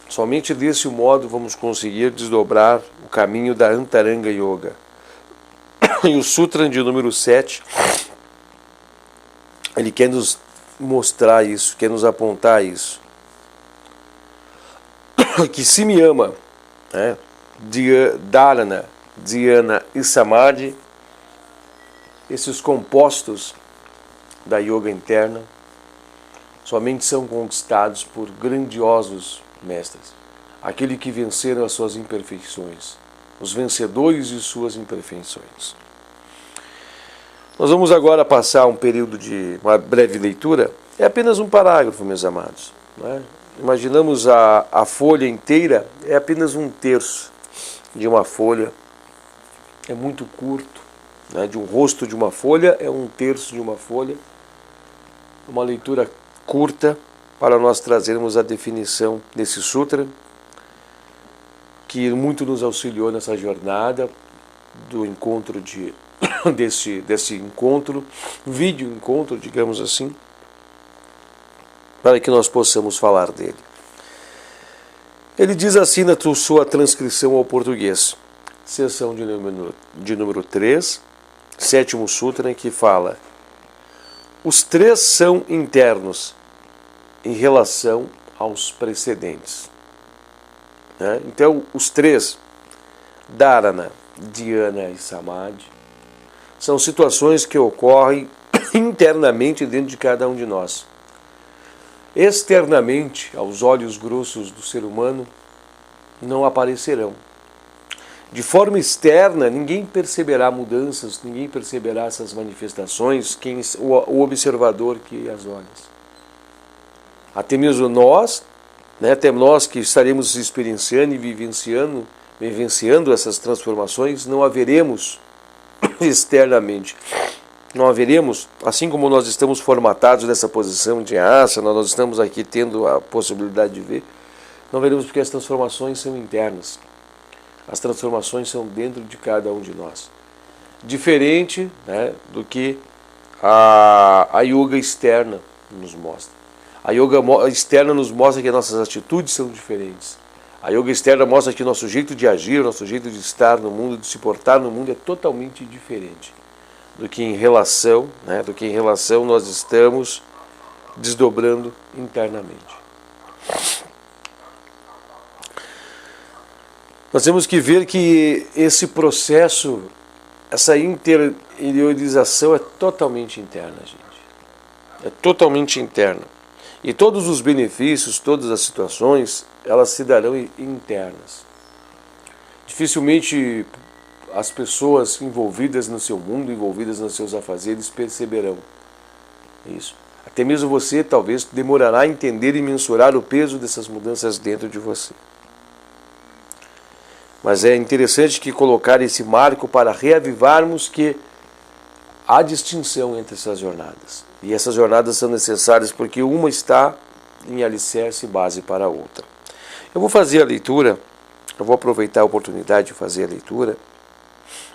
Speaker 1: Somente desse modo vamos conseguir desdobrar o caminho da Antaranga Yoga. E o Sutra de número 7, ele quer nos mostrar isso, quer nos apontar isso. Que se me ama, Dharana, Dhyana e Samadhi, esses compostos da yoga interna, somente são conquistados por grandiosos mestres, aqueles que venceram as suas imperfeições, os vencedores de suas imperfeições. Nós vamos agora passar um período de uma breve leitura. É apenas um parágrafo, meus amados. Imaginamos a folha inteira, é apenas um terço de uma folha. É muito curto. De um rosto de uma folha é um terço de uma folha. Uma leitura curta para nós trazermos a definição desse sutra, que muito nos auxiliou nessa jornada do encontro desse encontro, vídeo encontro, digamos assim, para que nós possamos falar dele. Ele diz assim na sua transcrição ao português, seção de número 3, sétimo sutra, que fala: os três são internos em relação aos precedentes. Então, os três, Dharana, Dhyana e Samadhi, são situações que ocorrem internamente dentro de cada um de nós. Externamente, aos olhos grossos do ser humano, não aparecerão. De forma externa, ninguém perceberá mudanças, ninguém perceberá essas manifestações, o observador que as olha. Até mesmo nós, até nós que estaremos experienciando e vivenciando essas transformações, não haveremos externamente. Não haveremos, assim como nós estamos formatados nessa posição de asana, nós estamos aqui tendo a possibilidade de ver, não veremos porque as transformações são internas. As transformações são dentro de cada um de nós. Diferente do que a yoga externa nos mostra. A yoga externa nos mostra que nossas atitudes são diferentes. A yoga externa mostra que nosso jeito de agir, nosso jeito de estar no mundo, de se portar no mundo é totalmente diferente do que em relação nós estamos desdobrando internamente. Nós temos que ver que esse processo, essa interiorização é totalmente interna, gente. É totalmente interna. E todos os benefícios, todas as situações, elas se darão internas. Dificilmente as pessoas envolvidas no seu mundo, envolvidas nos seus afazeres, perceberão isso. Até mesmo você, talvez, demorará a entender e mensurar o peso dessas mudanças dentro de você. Mas é interessante que colocar esse marco para reavivarmos que há distinção entre essas jornadas. E essas jornadas são necessárias porque uma está em alicerce e base para a outra. Eu vou fazer a leitura, eu vou aproveitar a oportunidade de fazer a leitura,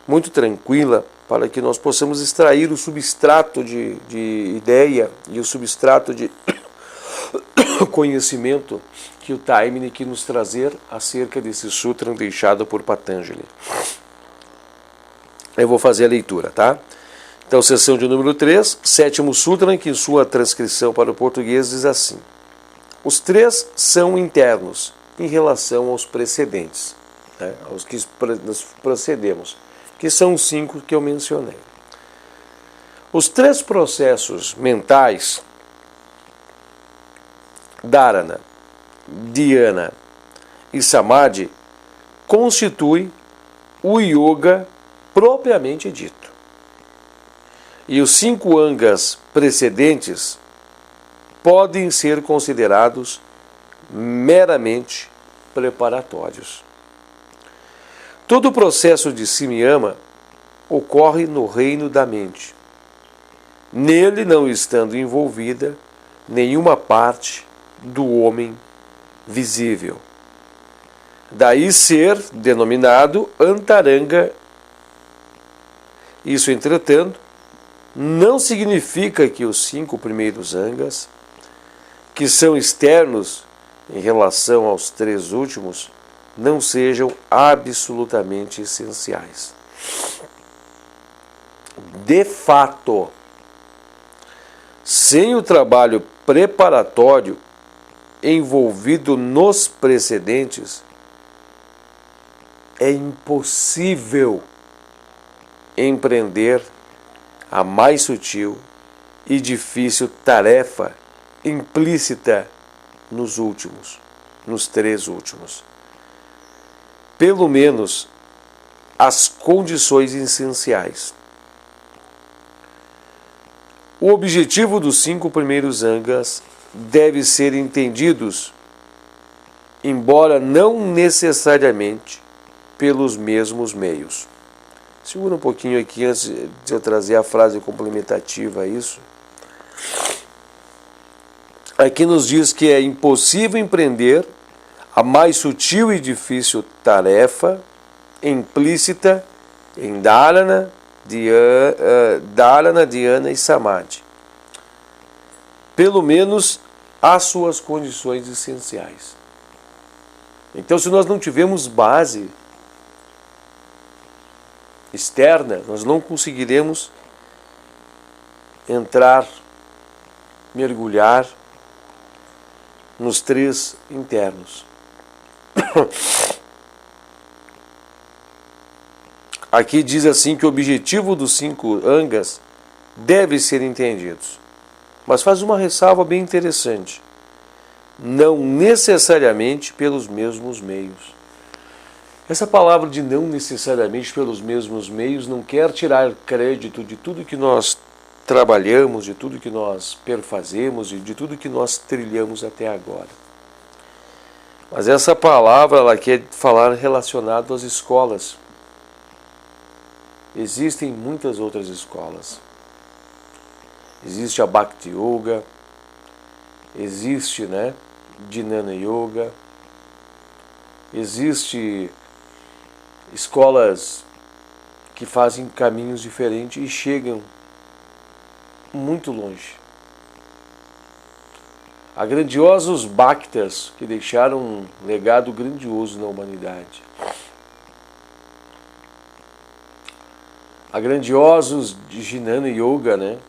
Speaker 1: muito tranquila, para que nós possamos extrair o substrato de ideia e o substrato de conhecimento que o Taimini quis nos trazer acerca desse sutra deixado por Patanjali. Eu vou fazer a leitura, tá? Então, seção de número 3, sétimo sutra, que em sua transcrição para o português diz assim: os três são internos em relação aos precedentes, né, aos que nós procedemos, que são os 5 que eu mencionei. Os 3 processos mentais, dharana, dhyana e samadhi, constituem o yoga propriamente dito. E os 5 angas precedentes podem ser considerados meramente preparatórios. Todo o processo de Simyama ocorre no reino da mente, nele não estando envolvida nenhuma parte do homem visível. Daí ser denominado Antaranga. Isso, entretanto, não significa que os 5 primeiros angas, que são externos em relação aos 3 últimos, não sejam absolutamente essenciais. De fato, sem o trabalho preparatório envolvido nos precedentes, é impossível empreender a mais sutil e difícil tarefa implícita nos 3 últimos. Pelo menos as condições essenciais. O objetivo dos 5 primeiros angas deve ser entendidos, embora não necessariamente pelos mesmos meios. Segura um pouquinho aqui antes de eu trazer a frase complementativa a isso. Aqui nos diz que é impossível empreender a mais sutil e difícil tarefa implícita em dharana, dhyana e samadhi. Pelo menos as suas condições essenciais. Então, se nós não tivermos base externa, nós não conseguiremos entrar, mergulhar nos 3 internos. Aqui diz assim que o objetivo dos 5 angas deve ser entendidos. Mas faz uma ressalva bem interessante. Não necessariamente pelos mesmos meios. Essa palavra de não necessariamente pelos mesmos meios não quer tirar crédito de tudo que nós trabalhamos, de tudo que nós perfazemos, de tudo que nós trilhamos até agora. Mas essa palavra ela quer falar relacionado às escolas. Existem muitas outras escolas. Existe a Bhakti Yoga, existe, Jnana Yoga, existe escolas que fazem caminhos diferentes e chegam muito longe. Há grandiosos Bhaktas que deixaram um legado grandioso na humanidade. Há grandiosos de Jnana Yoga,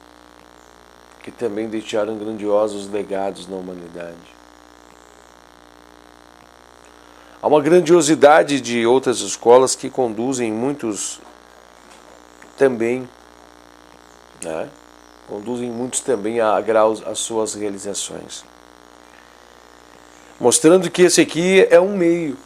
Speaker 1: que também deixaram grandiosos legados na humanidade. Há uma grandiosidade de outras escolas que conduzem muitos também, conduzem muitos também a graus as suas realizações. Mostrando que esse aqui é um meio.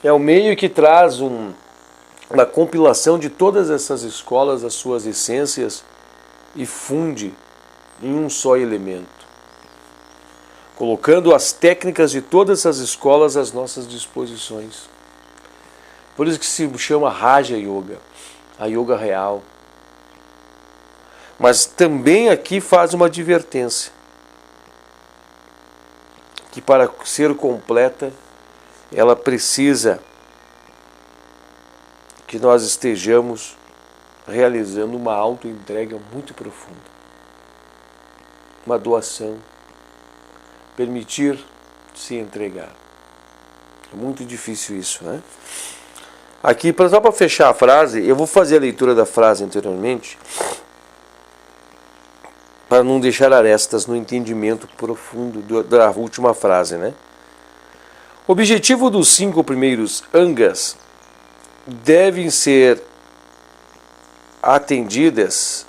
Speaker 1: É um meio que traz uma compilação de todas essas escolas, as suas essências, e funde em um só elemento, colocando as técnicas de todas essas escolas às nossas disposições. Por isso que se chama Raja Yoga, a yoga real. Mas também aqui faz uma advertência, que para ser completa, ela precisa que nós estejamos realizando uma auto-entrega muito profunda. uma doação, permitir se entregar. É muito difícil isso, né? Aqui, só para fechar a frase, eu vou fazer a leitura da frase anteriormente, para não deixar arestas no entendimento profundo da última frase, né? O objetivo dos 5 primeiros angas devem ser atendidas,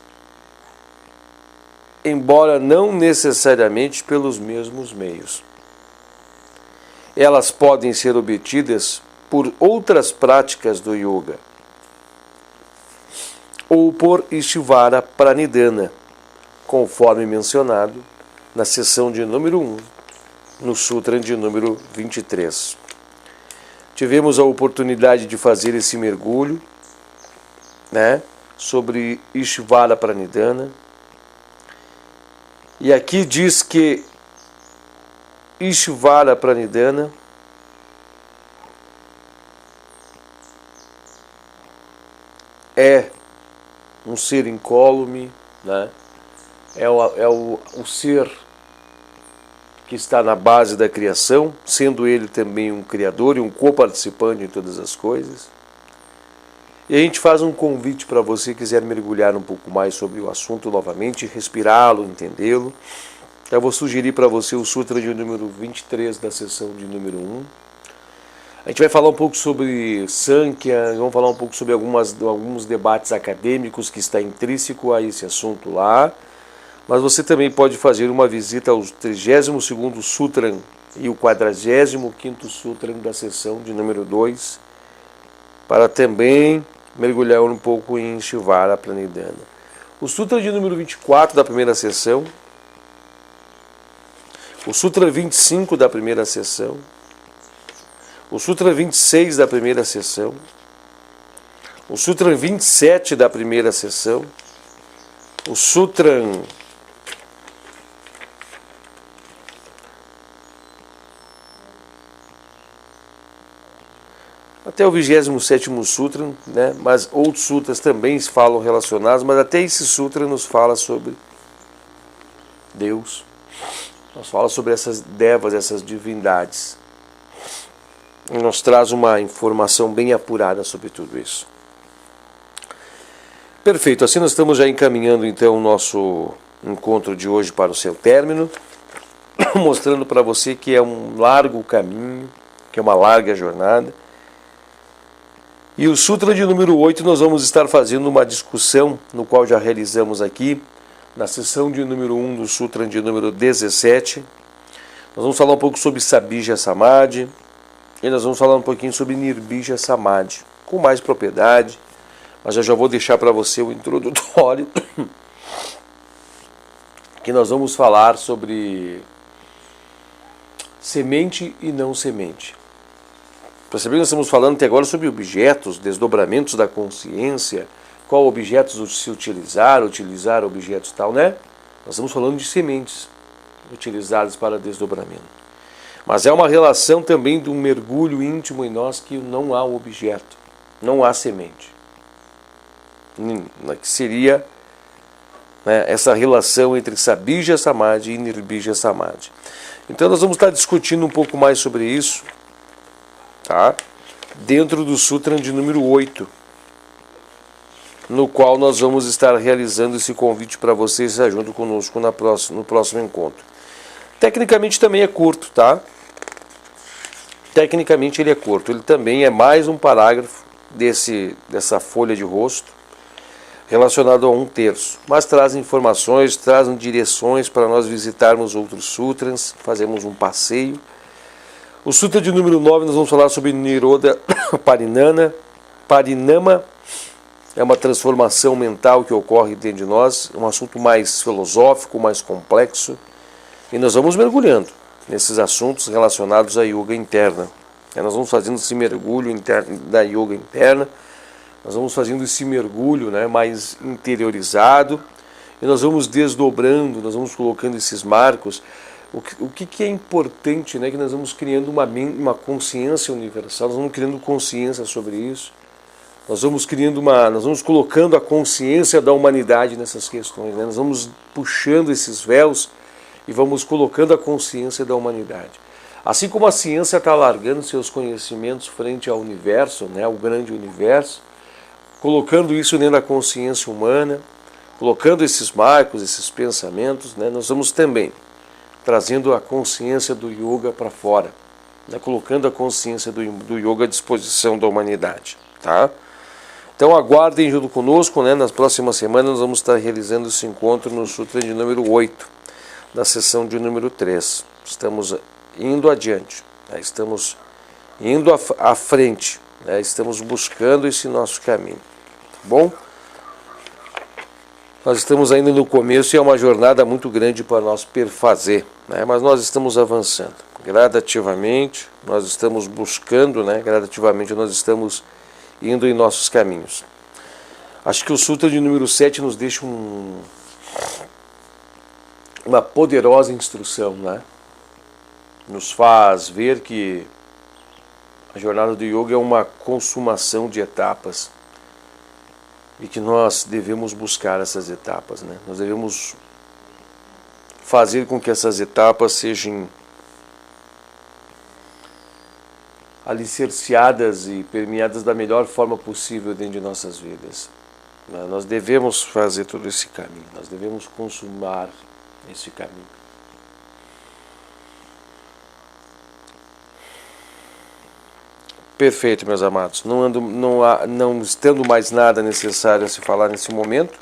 Speaker 1: embora não necessariamente pelos mesmos meios. Elas podem ser obtidas por outras práticas do yoga ou por Ishvara Pranidhana, conforme mencionado na seção de número 1, no Sutra de número 23. Tivemos a oportunidade de fazer esse mergulho, né, sobre Ishvara Pranidhana. E aqui diz que Ishvara Pranidhana é um ser incólume, né? É o ser que está na base da criação, sendo ele também um criador e um coparticipante em todas as coisas. E a gente faz um convite para você que quiser mergulhar um pouco mais sobre o assunto novamente, respirá-lo, entendê-lo. Eu vou sugerir para você o Sutra de número 23 da sessão de número 1. A gente vai falar um pouco sobre Sankhya, vamos falar um pouco sobre alguns debates acadêmicos que está intrínseco a esse assunto lá. Mas você também pode fazer uma visita ao 32º Sutra e o 45º Sutra da sessão de número 2, para também mergulhar um pouco em Ishvara Pranidhana. O Sutra de número 24 da primeira sessão, o Sutra 25 da primeira sessão, o Sutra 26 da primeira sessão, o Sutra 27 da primeira sessão, o Sutra até o 27º Sutra, né? Mas outros sutras também falam relacionados, mas até esse sutra nos fala sobre Deus, nos fala sobre essas devas, essas divindades, e nos traz uma informação bem apurada sobre tudo isso. Perfeito, assim nós estamos já encaminhando então o nosso encontro de hoje para o seu término, mostrando para você que é um largo caminho, que é uma larga jornada. E o Sutra de número 8 nós vamos estar fazendo uma discussão, no qual já realizamos aqui, na sessão de número 1 do Sutra de número 17. Nós vamos falar um pouco sobre Sabija Samadhi, e nós vamos falar um pouquinho sobre Nirbija Samadhi, com mais propriedade, mas eu já vou deixar para você o introdutório, que nós vamos falar sobre semente e não semente. Percebeu que nós estamos falando até agora sobre objetos, desdobramentos da consciência, qual objetos se utilizar objetos tal, né? Nós estamos falando de sementes utilizadas para desdobramento. Mas é uma relação também de um mergulho íntimo em nós que não há objeto, não há semente. Que seria, né, essa relação entre Sabija Samadhi e Nirbija Samadhi. Então nós vamos estar discutindo um pouco mais sobre isso, tá? Dentro do Sutra de número 8, no qual nós vamos estar realizando esse convite para vocês estar junto conosco no próximo encontro. Tecnicamente também é curto, tá? Tecnicamente ele é curto, ele também é mais um parágrafo dessa folha de rosto, relacionado a 1/3, mas traz informações, traz direções para nós visitarmos outros sutras, fazemos um passeio. O Sutra de número 9 nós vamos falar sobre Nirodha Parinama, é uma transformação mental que ocorre dentro de nós, um assunto mais filosófico, mais complexo, e nós vamos mergulhando nesses assuntos relacionados à yoga interna. Nós vamos fazendo esse mergulho interno da yoga interna, nós vamos fazendo esse mergulho, né, mais interiorizado, e nós vamos desdobrando, nós vamos colocando esses marcos. O que é importante, né, que nós vamos criando uma consciência universal, nós vamos criando consciência sobre isso, nós vamos colocando a consciência da humanidade nessas questões, né, nós vamos puxando esses véus e vamos colocando a consciência da humanidade. Assim como a ciência está alargando seus conhecimentos frente ao universo, né, ao grande universo, colocando isso dentro da consciência humana, colocando esses marcos, esses pensamentos, né, nós vamos também trazendo a consciência do yoga para fora, né, colocando a consciência do yoga à disposição da humanidade. Tá? Então aguardem junto conosco, né, nas próximas semanas nós vamos estar realizando esse encontro no Sutra de número 8, da sessão de número 3. Estamos indo adiante, né, estamos indo à frente, né, estamos buscando esse nosso caminho. Tá bom? Nós estamos ainda no começo e é uma jornada muito grande para nós perfazer, né? Mas nós estamos avançando gradativamente, nós estamos buscando, né? Gradativamente nós estamos indo em nossos caminhos. Acho que o Sutra de número 7 nos deixa uma poderosa instrução, né? Nos faz ver que a jornada do yoga é uma consumação de etapas, e que nós devemos buscar essas etapas, né? Nós devemos fazer com que essas etapas sejam alicerciadas e permeadas da melhor forma possível dentro de nossas vidas. Nós devemos fazer todo esse caminho, nós devemos consumar esse caminho. Perfeito, meus amados. Não estando mais nada necessário a se falar nesse momento,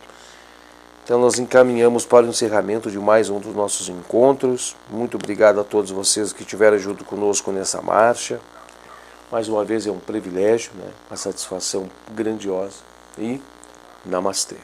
Speaker 1: então nós encaminhamos para o encerramento de mais um dos nossos encontros. Muito obrigado a todos vocês que estiveram junto conosco nessa marcha. Mais uma vez é um privilégio, né? Uma satisfação grandiosa. E Namastê.